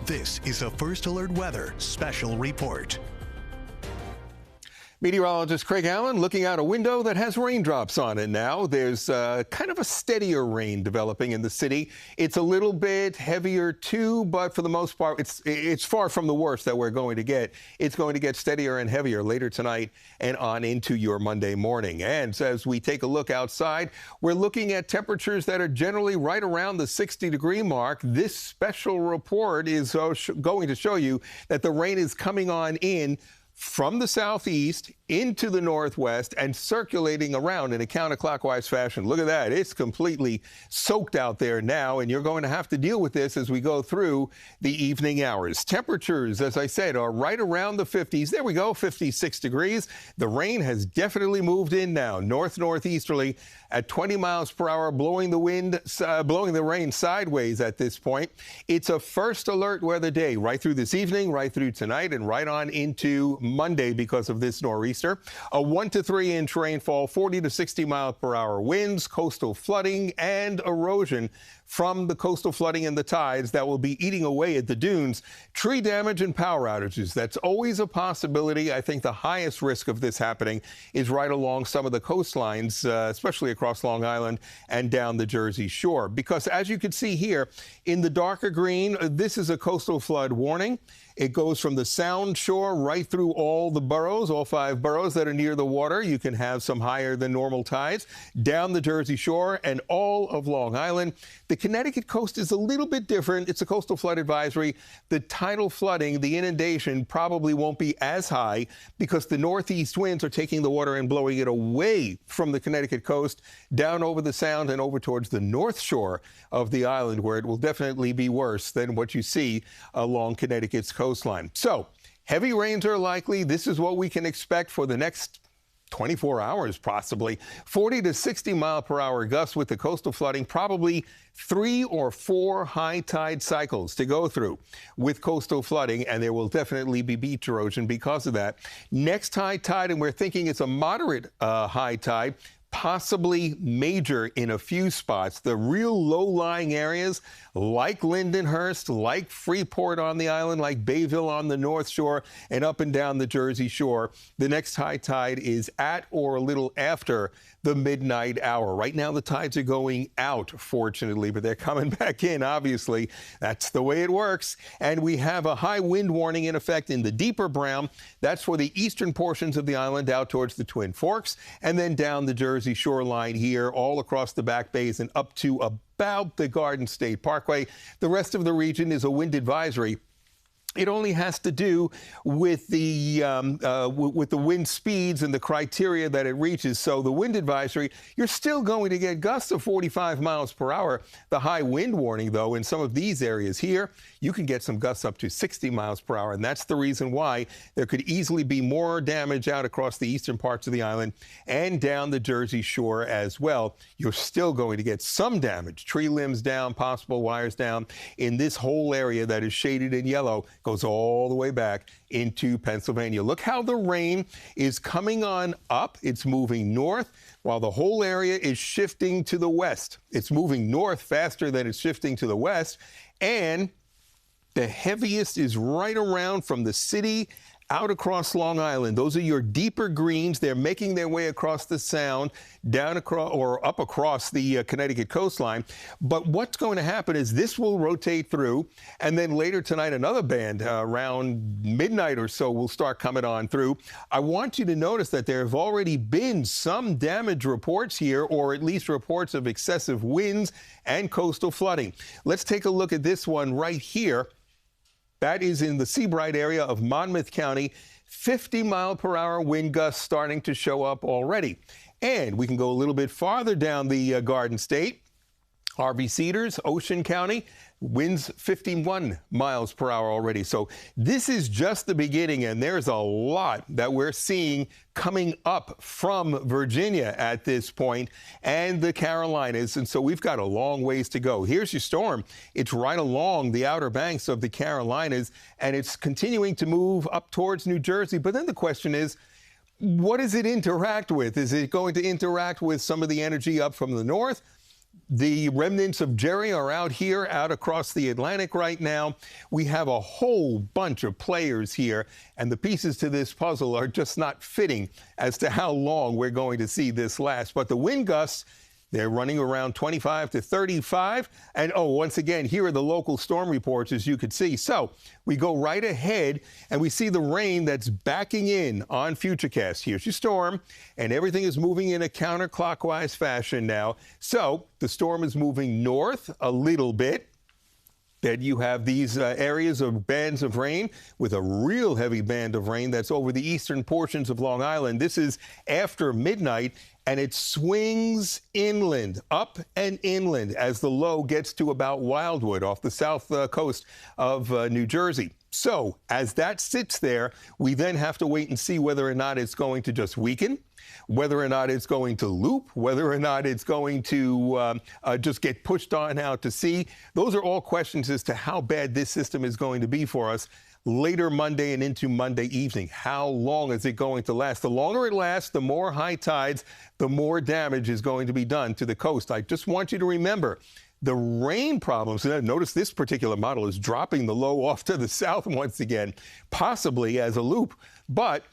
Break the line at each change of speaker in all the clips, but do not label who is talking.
This is a First Alert Weather Special Report.
Meteorologist Craig Allen looking out a window that has raindrops on it now. There's kind of a steadier rain developing in the city. It's a little bit heavier too, but for the most part, it's far from the worst that we're going to get. It's going to get steadier and heavier later tonight and on into your Monday morning. And as we take a look outside, we're looking at temperatures that are generally right around the 60-degree mark. This special report is going to show you that the rain is coming on in from the southeast into the northwest and circulating around in a counterclockwise fashion. Look at that. It's completely soaked out there now, and you're going to have to deal with this as we go through the evening hours. Temperatures, as I said, are right around the 50s. There we go, 56 degrees. The rain has definitely moved in now, northeasterly at 20 miles per hour, blowing the rain sideways at this point. It's a first alert weather day right through this evening, right through tonight, and right on into Monday because of this nor'easter. A 1 to 3 inch rainfall, 40 to 60 mile per hour winds, coastal flooding and erosion from the coastal flooding and the tides that will be eating away at the dunes. Tree damage and power outages, that's always a possibility. I think the highest risk of this happening is right along some of the coastlines, especially across Long Island and down the Jersey Shore. Because as you can see here in the darker green, this is a coastal flood warning. It goes from the Sound shore right through all the boroughs, all 5 boroughs that are near the water. You can have some higher than normal tides down the Jersey Shore and all of Long Island. The Connecticut coast is a little bit different. It's a coastal flood advisory. The tidal flooding, the inundation probably won't be as high because the northeast winds are taking the water and blowing it away from the Connecticut coast down over the Sound and over towards the north shore of the island, where it will definitely be worse than what you see along Connecticut's coastline. So heavy rains are likely. This is what we can expect for the next 24 hours, possibly. 40 to 60 mile per hour gusts with the coastal flooding, probably 3 or 4 high tide cycles to go through with coastal flooding, and there will definitely be beach erosion because of that. Next high tide, and we're thinking it's a moderate high tide, possibly major in a few spots. The real low-lying areas like Lindenhurst, like Freeport on the island, like Bayville on the North Shore, and up and down the Jersey Shore. The next high tide is at or a little after the midnight hour. Right now, the tides are going out, fortunately, but they're coming back in, obviously. That's the way it works. And we have a high wind warning in effect in the deeper Brown. That's for the eastern portions of the island out towards the Twin Forks, and then down the Jersey shoreline here, all across the Back Bays and up to about the Garden State Parkway. The rest of the region is a wind advisory. It only has to do with the wind speeds and the criteria that it reaches. So the wind advisory, you're still going to get gusts of 45 miles per hour. The high wind warning, though, in some of these areas here, you can get some gusts up to 60 miles per hour. And that's the reason why there could easily be more damage out across the eastern parts of the island and down the Jersey Shore as well. You're still going to get some damage, tree limbs down, possible wires down in this whole area that is shaded in yellow. Goes all the way back into Pennsylvania. Look how the rain is coming on up. It's moving north while the whole area is shifting to the west. It's moving north faster than it's shifting to the west. And the heaviest is right around from the city out across Long Island. Those are your deeper greens. They're making their way across the Sound, down across or up across the Connecticut coastline. But what's going to happen is this will rotate through, and then later tonight another band around midnight or so will start coming on through. I want you to notice that there have already been some damage reports here, or at least reports of excessive winds and coastal flooding. Let's take a look at this one right here. That is in the Seabright area of Monmouth County. 50 mile per hour wind gusts starting to show up already. And we can go a little bit farther down the Garden State. Harvey Cedars, Ocean County, winds 51 miles per hour already. So this is just the beginning, and there's a lot that we're seeing coming up from Virginia at this point and the Carolinas. And so we've got a long ways to go. Here's your storm. It's right along the outer banks of the Carolinas, and it's continuing to move up towards New Jersey. But then the question is, what does it interact with? Is it going to interact with some of the energy up from the north? The remnants of Jerry are out here, out across the Atlantic right now. We have a whole bunch of players here, and the pieces to this puzzle are just not fitting as to how long we're going to see this last. But the wind gusts, they're running around 25 to 35. And once again, here are the local storm reports, as you could see. So we go right ahead and we see the rain that's backing in on Futurecast. Here's your storm, and everything is moving in a counterclockwise fashion now. So the storm is moving north a little bit. Then you have these areas of bands of rain with a real heavy band of rain that's over the eastern portions of Long Island. This is after midnight, and it swings inland, up and inland, as the low gets to about Wildwood off the south coast of New Jersey. So as that sits there, we then have to wait and see whether or not it's going to just weaken, whether or not it's going to loop, whether or not it's going to just get pushed on out to sea. Those are all questions as to how bad this system is going to be for us later Monday and into Monday evening. How long is it going to last? The longer it lasts, the more high tides, the more damage is going to be done to the coast. I just want you to remember the rain problems. Notice this particular model is dropping the low off to the south once again, possibly as a loop. But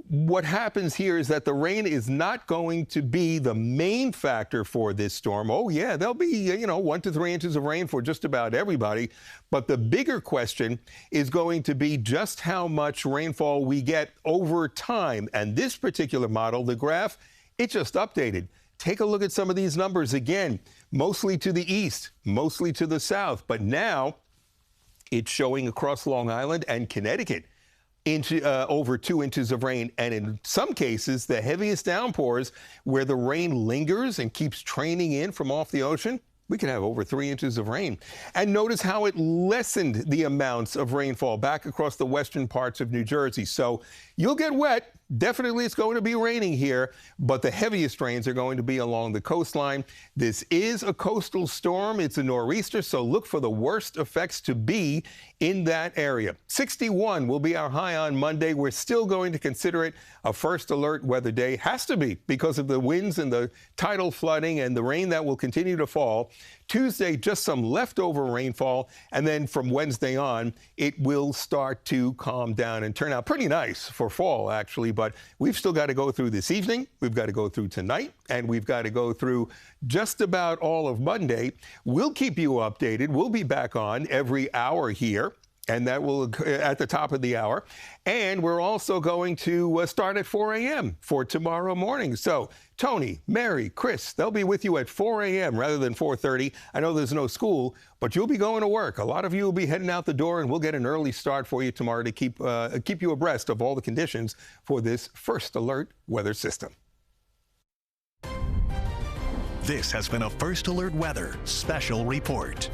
what happens here is that the rain is not going to be the main factor for this storm. Oh, yeah, there'll be, 1 to 3 inches of rain for just about everybody. But the bigger question is going to be just how much rainfall we get over time. And this particular model, the graph, it just updated. Take a look at some of these numbers again, mostly to the east, mostly to the south. But now it's showing across Long Island and Connecticut over 2 inches of rain, and in some cases, the heaviest downpours where the rain lingers and keeps training in from off the ocean, we could have over 3 inches of rain. And notice how it lessened the amounts of rainfall back across the western parts of New Jersey. So you'll get wet. Definitely it's going to be raining here, but the heaviest rains are going to be along the coastline. This is a coastal storm. It's a nor'easter, so look for the worst effects to be in that area. 61 will be our high on Monday. We're still going to consider it a first alert weather day. Has to be because of the winds and the tidal flooding and the rain that will continue to fall. Tuesday, just some leftover rainfall, and then from Wednesday on, it will start to calm down and turn out pretty nice for fall, actually. But we've still got to go through this evening, we've got to go through tonight, and we've got to go through just about all of Monday. We'll keep you updated. We'll be back on every hour here, and that will at the top of the hour. And we're also going to start at 4 a.m. for tomorrow morning. So Tony, Mary, Chris, they'll be with you at 4 a.m. rather than 4:30. I know there's no school, but you'll be going to work. A lot of you will be heading out the door, and we'll get an early start for you tomorrow to keep you abreast of all the conditions for this first alert weather system.
This has been a First Alert Weather Special Report.